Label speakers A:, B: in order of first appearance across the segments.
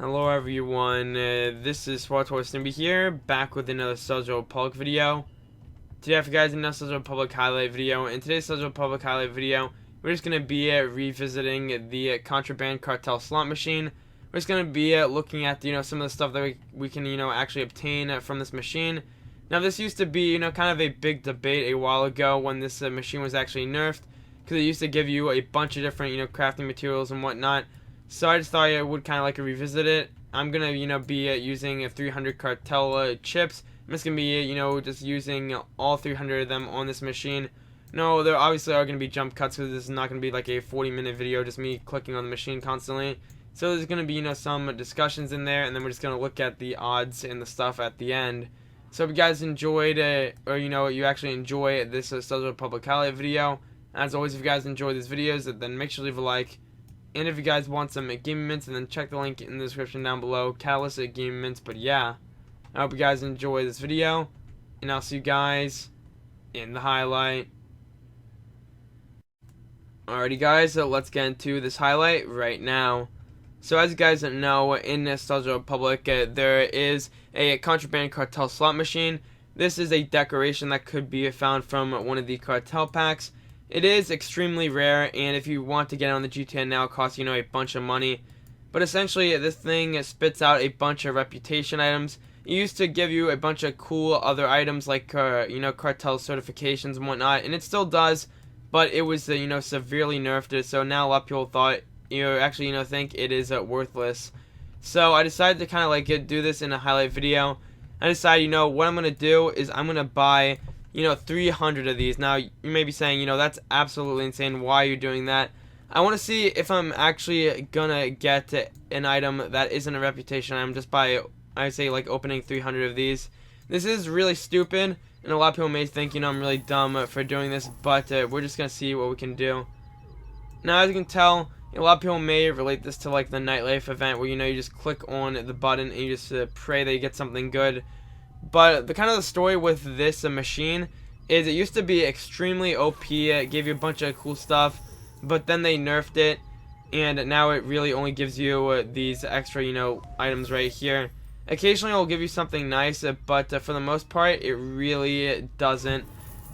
A: Hello everyone, this is Supersnoopy here, back with another SWTOR video. Today I have you guys another SWTOR highlight video. In today's SWTOR highlight video, we're just going to be revisiting the Contraband Cartel slot machine. We're just going to be looking at some of the stuff that we can actually obtain from this machine. Now this used to be kind of a big debate a while ago when this machine was actually nerfed, because it used to give you a bunch of different crafting materials and whatnot. So I just thought I would kind of like to revisit it. I'm gonna be using 300 Cartel chips. I'm just gonna be just using all 300 of them on this machine. No, there obviously are gonna be jump cuts, because this is not gonna be like a 40-minute video just me clicking on the machine constantly. So there's gonna be some discussions in there, and then we're just gonna look at the odds and the stuff at the end. So if you guys enjoyed or you actually enjoy this SWTOR highlight video, as always, if you guys enjoy these videos, then make sure to leave a like. And if you guys want some gaming mints, then check the link in the description down below. Catalyst at gaming mints. But yeah, I hope you guys enjoy this video, and I'll see you guys in the highlight. Alrighty guys, so let's get into this highlight right now. So as you guys know, in SWTOR there is a Contraband Cartel slot machine. This is a decoration that could be found from one of the Cartel packs. It is extremely rare, and if you want to get it on the GTA now, it costs a bunch of money. But essentially, this thing spits out a bunch of reputation items. It used to give you a bunch of cool other items like cartel certifications and whatnot, and it still does, but it was severely nerfed. So now a lot of people thought actually think it is worthless. So I decided to kind of like do this in a highlight video. I decided what I'm gonna do is I'm gonna buy 300 of these. Now you may be saying that's absolutely insane, why are you doing that? I want to see if I'm actually gonna get an item that isn't a reputation item just by, I say, like opening 300 of these. This is really stupid, and a lot of people may think I'm really dumb for doing this, but we're just gonna see what we can do. Now as you can tell, a lot of people may relate this to like the nightlife event where you just click on the button and you just pray that you get something good. But the story with this machine is it used to be extremely OP. It gave you a bunch of cool stuff, but then they nerfed it, and now it really only gives you these extra items right here. Occasionally it'll give you something nice, but for the most part it really doesn't.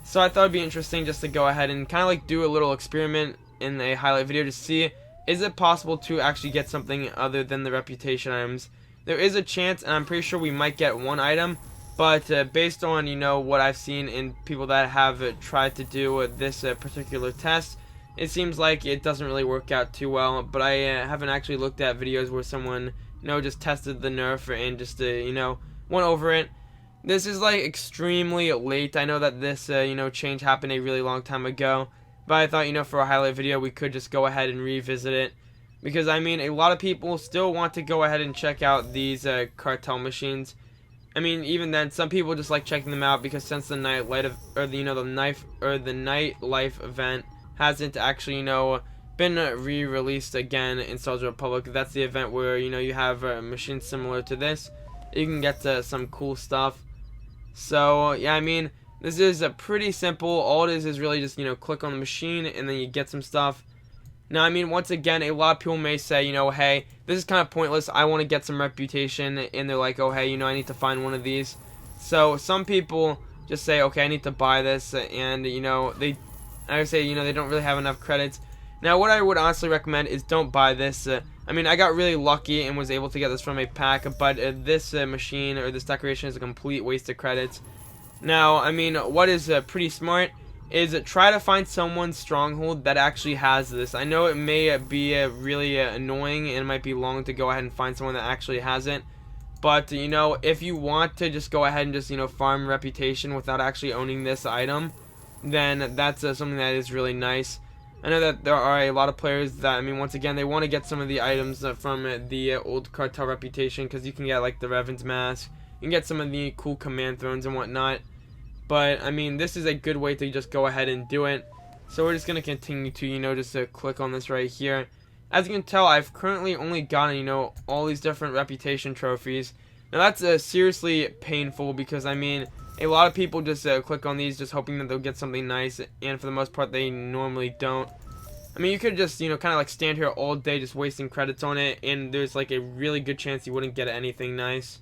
A: So I thought it'd be interesting just to go ahead and kind of like do a little experiment in a highlight video to see, is it possible to actually get something other than the reputation items. There is a chance, and I'm pretty sure we might get one item. But based on what I've seen in people that have tried to do this particular test, it seems like it doesn't really work out too well. But I haven't actually looked at videos where someone just tested the nerf and just went over it. This is like extremely late. I know that this change happened a really long time ago, but I thought for a highlight video we could just go ahead and revisit it, because I mean a lot of people still want to go ahead and check out these cartel machines. I mean, even then, some people just like checking them out because since the nightlife event hasn't actually been re-released again in SWTOR, that's the event where you have machines similar to this. You can get some cool stuff. So yeah, I mean, this is pretty simple. All it is really just click on the machine and then you get some stuff. Now, I mean, once again, a lot of people may say, hey, this is kind of pointless. I want to get some reputation, and they're like, oh, hey, I need to find one of these. So some people just say, okay, I need to buy this, and I would say, they don't really have enough credits. Now, what I would honestly recommend is don't buy this. I mean, I got really lucky and was able to get this from a pack, but this machine or this decoration is a complete waste of credits. Now, I mean, what is pretty smart is try to find someone's stronghold that actually has this. I know it may be really annoying and it might be long to go ahead and find someone that actually has it, but if you want to just go ahead and just farm reputation without actually owning this item, then that's something that is really nice. I know that there are a lot of players that, I mean, once again, they want to get some of the items from the old cartel reputation, because you can get like the Revan's mask, you can get some of the cool command thrones and whatnot. But I mean, this is a good way to just go ahead and do it. So we're just gonna continue to just click on this right here. As you can tell, I've currently only gotten all these different reputation trophies. Now that's seriously painful, because I mean a lot of people just click on these just hoping that they'll get something nice, and for the most part they normally don't. I mean, you could just, kind of like stand here all day just wasting credits on it, and there's like a really good chance you wouldn't get anything nice.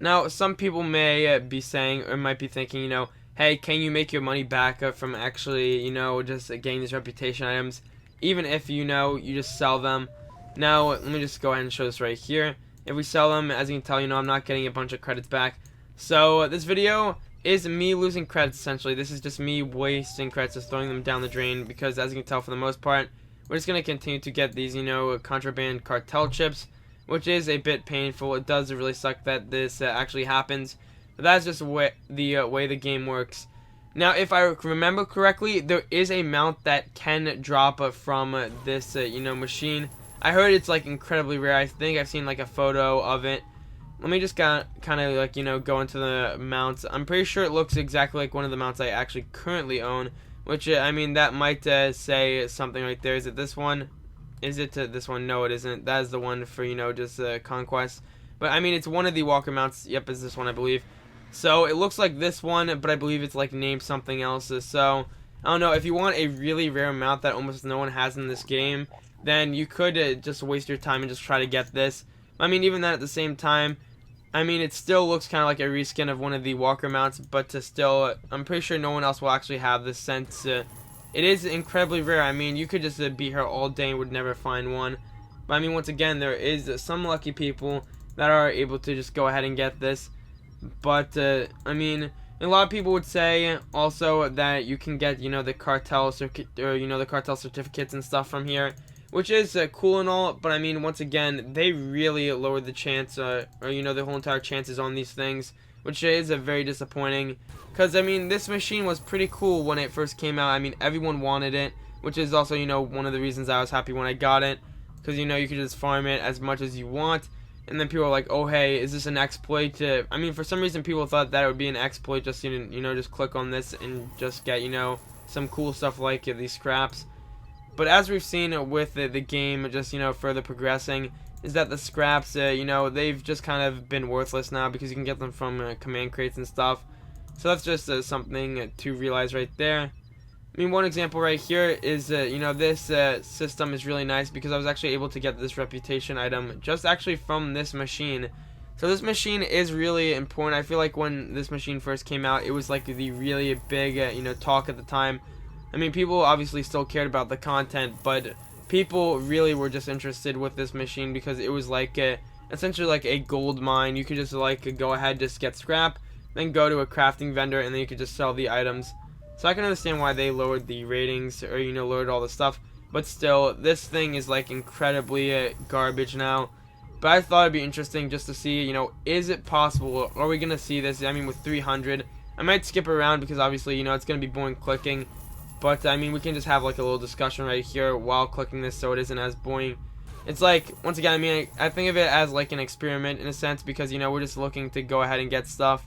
A: Now, some people may be saying, or might be thinking, hey, can you make your money back from actually, just getting these reputation items, even if, you just sell them. Now, let me just go ahead and show this right here. If we sell them, as you can tell, I'm not getting a bunch of credits back. So, this video is me losing credits, essentially. This is just me wasting credits, just throwing them down the drain, because as you can tell, for the most part, we're just going to continue to get these, contraband cartel chips, which is a bit painful. It does really suck that this actually happens, but that's just the way the game works. Now, if I remember correctly, there is a mount that can drop from this, machine. I heard it's like incredibly rare. I think I've seen like a photo of it. Let me just kind of like, go into the mounts. I'm pretty sure it looks exactly like one of the mounts I actually currently own, which, I mean, that might say something right there. Is it this one? Is it this one? No, it isn't. That is the one for, just Conquest. But, I mean, it's one of the Walker mounts. Yep, it's this one, I believe. So, it looks like this one, but I believe it's, like, named something else. So, I don't know. If you want a really rare mount that almost no one has in this game, then you could just waste your time and just try to get this. I mean, even then, at the same time, I mean, it still looks kind of like a reskin of one of the Walker mounts, but still, I'm pretty sure no one else will actually have this, since it is incredibly rare. I mean, you could just be here all day and would never find one. But I mean, once again, there is some lucky people that are able to just go ahead and get this. But I mean, a lot of people would say also that you can get, the cartel the cartel certificates and stuff from here, which is cool and all, but I mean, once again, they really lowered the chance, the whole entire chances on these things, which is very disappointing, because, I mean, this machine was pretty cool when it first came out. I mean, everyone wanted it, which is also, one of the reasons I was happy when I got it, because, you could just farm it as much as you want, and then people are like, oh, hey, is this an exploit? I mean, for some reason, people thought that it would be an exploit, just, just click on this and just get, some cool stuff like these scraps. But as we've seen with the game just, further progressing, is that the scraps, they've just kind of been worthless now, because you can get them from command crates and stuff. So that's just something to realize right there. I mean, one example right here is, this system is really nice, because I was actually able to get this reputation item just actually from this machine. So this machine is really important. I feel like when this machine first came out, it was like the really big, talk at the time. I mean, people obviously still cared about the content, but people really were just interested with this machine, because it was like essentially like a gold mine. You could just like go ahead, just get scrap, then go to a crafting vendor, and then you could just sell the items. So I can understand why they lowered the ratings, or lowered all the stuff, but still, this thing is like incredibly garbage now. But I thought it'd be interesting just to see, is it possible? Are we gonna see this? I mean, with 300, I might skip around, because obviously, it's gonna be boring clicking. But, I mean, we can just have, like, a little discussion right here while clicking this, so it isn't as boring. It's like, once again, I mean, I think of it as, like, an experiment, in a sense, because, we're just looking to go ahead and get stuff.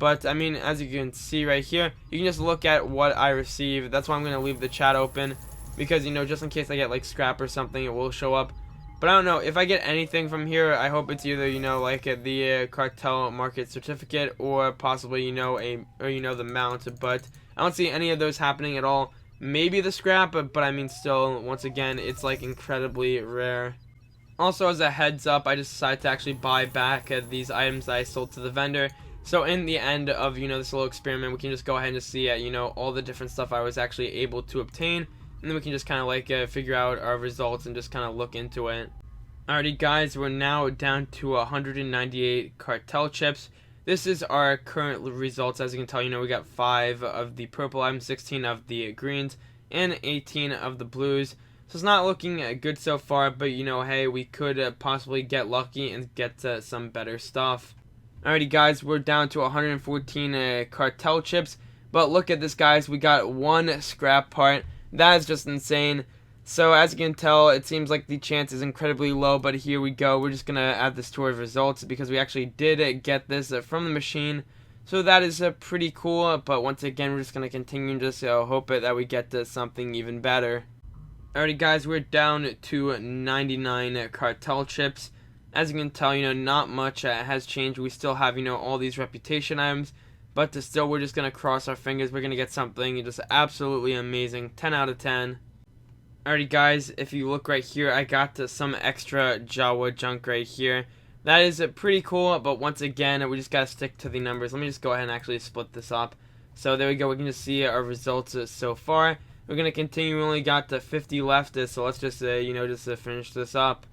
A: But, I mean, as you can see right here, you can just look at what I receive. That's why I'm going to leave the chat open, because, just in case I get, like, scrap or something, it will show up. But I don't know, if I get anything from here, I hope it's either, like the cartel market certificate, or possibly, the mount, but I don't see any of those happening at all. Maybe the scrap, but I mean, still, once again, it's like incredibly rare. Also, as a heads up, I just decided to actually buy back these items that I sold to the vendor. So in the end of, this little experiment, we can just go ahead and just see, all the different stuff I was actually able to obtain. And then we can just kind of like figure out our results and just kind of look into it. Alrighty guys, we're now down to 198 cartel chips. This is our current results. As you can tell, we got 5 of the purple items, 16 of the greens, and 18 of the blues. So it's not looking good so far, but hey, we could possibly get lucky and get some better stuff. Alrighty guys, we're down to 114 cartel chips, but look at this guys, we got 1 scrap part. That is just insane. So as you can tell, it seems like the chance is incredibly low, but here we go. We're just going to add this to our results, because we actually did get this from the machine. So that is pretty cool, but once again, we're just going to continue and just hope that we get something even better. Alrighty guys, we're down to 99 cartel chips. As you can tell, not much has changed. We still have, all these reputation items, but still, we're just going to cross our fingers. We're going to get something just absolutely amazing. 10 out of 10. Alrighty guys, if you look right here, I got some extra Jawa junk right here. That is pretty cool, but once again, we just gotta stick to the numbers. Let me just go ahead and actually split this up. So there we go, we can just see our results so far. We're gonna continue, we only got 50 left, so let's just, finish this up.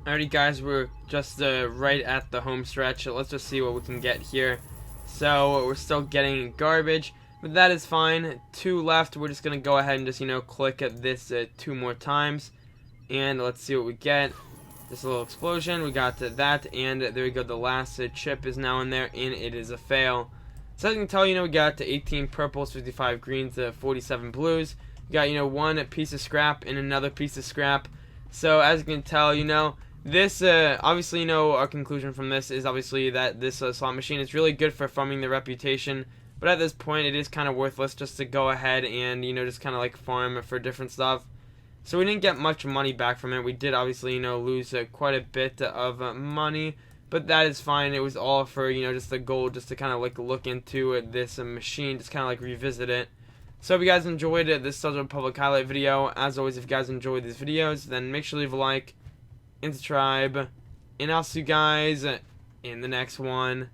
A: Alrighty guys, we're just right at the home stretch. Let's just see what we can get here. So we're still getting garbage, but that is fine. 2 left. We're just gonna go ahead and just click at this 2 more times, and let's see what we get. Just a little explosion. We got that, and there we go. The last chip is now in there, and it is a fail. So as you can tell, we got 18 purples, 55 greens, 47 blues. We got 1 piece of scrap and another piece of scrap. So as you can tell, this, obviously, our conclusion from this is obviously that this slot machine is really good for farming the reputation, but at this point it is kind of worthless just to go ahead and, just kind of like farm for different stuff. So we didn't get much money back from it. We did obviously, lose quite a bit of money, but that is fine. It was all for, just the goal, just to kind of like look into this machine, just kind of like revisit it. So if you guys enjoyed this SWTOR Public highlight video, as always, if you guys enjoyed these videos, then make sure to leave a like and subscribe, and I'll see you guys in the next one.